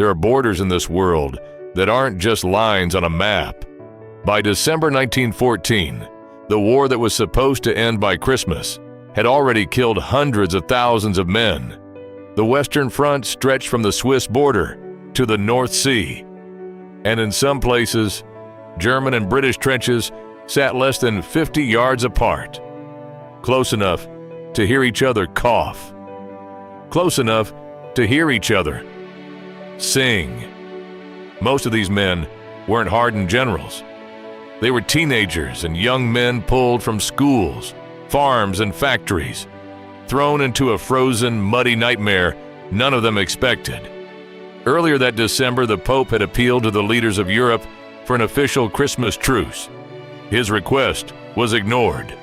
There are borders in this world that aren't just lines on a map. By December 1914, the war that was supposed to end by Christmas had already killed hundreds of thousands of men. The Western Front stretched from the Swiss border to the North Sea, and in some places, German and British trenches sat less than 50 yards apart, close enough to hear each other cough, close enough to hear each other sing. Most of these men weren't hardened generals. They were teenagers and young men pulled from schools, farms, and factories, thrown into a frozen, muddy nightmare none of them expected. Earlier that December, the Pope had appealed to the leaders of Europe for an official Christmas truce. His request was ignored.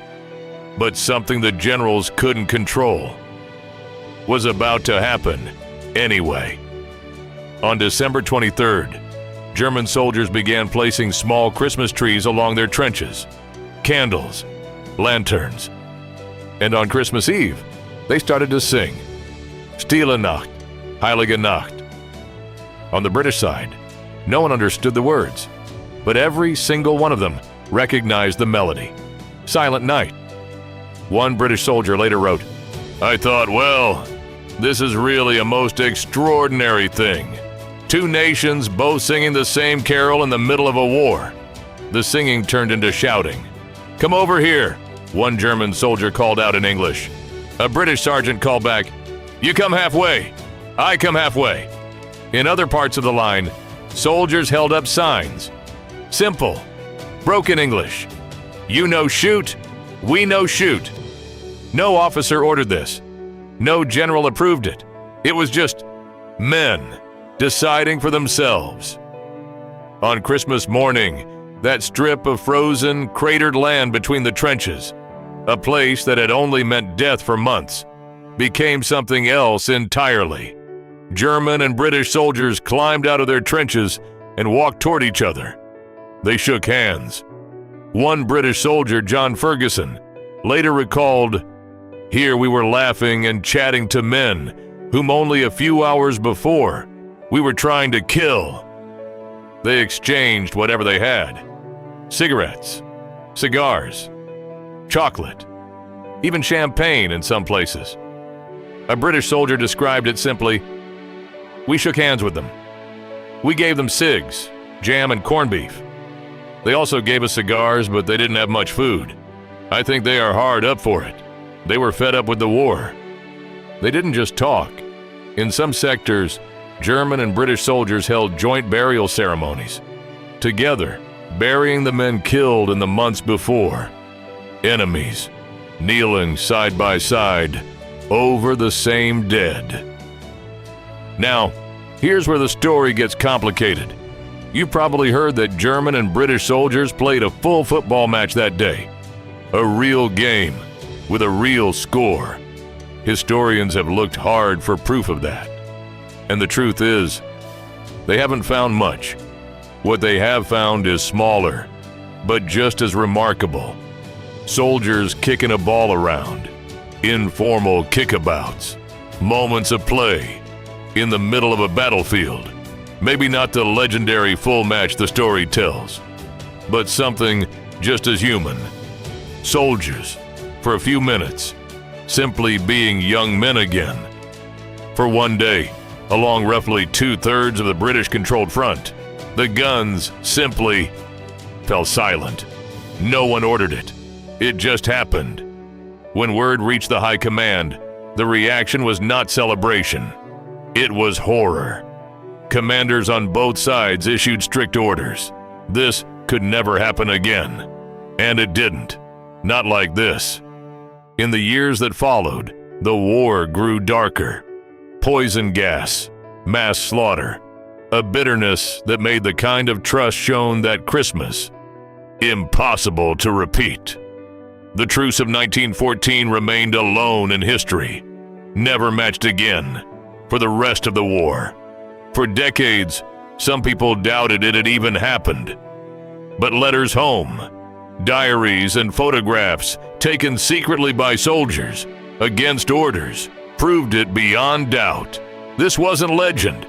But something the generals couldn't control was about to happen anyway. On December 23rd, German soldiers began placing small Christmas trees along their trenches, candles, lanterns. And on Christmas Eve, they started to sing, Stille Nacht, Heilige Nacht. On the British side, no one understood the words, but every single one of them recognized the melody, Silent Night. One British soldier later wrote, "I thought, well, this is really a most extraordinary thing. Two nations both singing the same carol in the middle of a war." The singing turned into shouting. "Come over here," one German soldier called out in English. A British sergeant called back, "You come halfway, I come halfway." In other parts of the line, soldiers held up signs. Simple, broken English. You know shoot, we know shoot. No officer ordered this. No general approved it. It was just men deciding for themselves. On Christmas morning, that strip of frozen, cratered land between the trenches, a place that had only meant death for months, became something else entirely. German and British soldiers climbed out of their trenches and walked toward each other. They shook hands. One British soldier, John Ferguson, later recalled, "Here we were laughing and chatting to men whom only a few hours before we were trying to kill." They exchanged whatever they had: cigarettes, cigars, chocolate, even champagne in some places. A British soldier described it simply, "We shook hands with them. We gave them cigs, jam, and corned beef. They also gave us cigars, but they didn't have much food. I think they are hard up for it. They were fed up with the war." They didn't just talk. In some sectors, German and British soldiers held joint burial ceremonies, together burying the men killed in the months before. Enemies, kneeling side by side over the same dead. Now, here's where the story gets complicated. You probably heard that German and British soldiers played a full football match that day. A real game with a real score. Historians have looked hard for proof of that. And the truth is, they haven't found much. What they have found is smaller, but just as remarkable. Soldiers kicking a ball around, informal kickabouts, moments of play, in the middle of a battlefield. Maybe not the legendary full match the story tells, but something just as human. Soldiers, for a few minutes, simply being young men again. For one day, along roughly 2/3 of the British-controlled front, the guns simply fell silent. No one ordered it. It just happened. When word reached the high command, the reaction was not celebration. It was horror. Commanders on both sides issued strict orders. This could never happen again. And it didn't. Not like this. In the years that followed, the war grew darker. Poison gas, mass slaughter, a bitterness that made the kind of trust shown that Christmas impossible to repeat. The Truce of 1914 remained alone in history, never matched again for the rest of the war. For decades, some people doubted it had even happened. But letters home, diaries and photographs taken secretly by soldiers against orders proved it beyond doubt. This wasn't legend.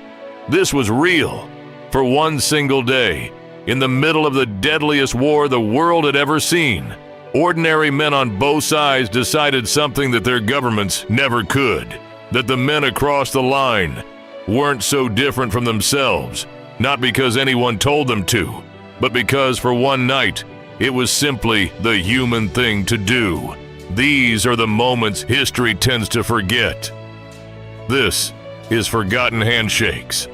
This was real. For one single day, in the middle of the deadliest war the world had ever seen, ordinary men on both sides decided something that their governments never could, that the men across the line weren't so different from themselves, not because anyone told them to, but because for one night, it was simply the human thing to do. These are the moments history tends to forget. This is Forgotten Handshakes.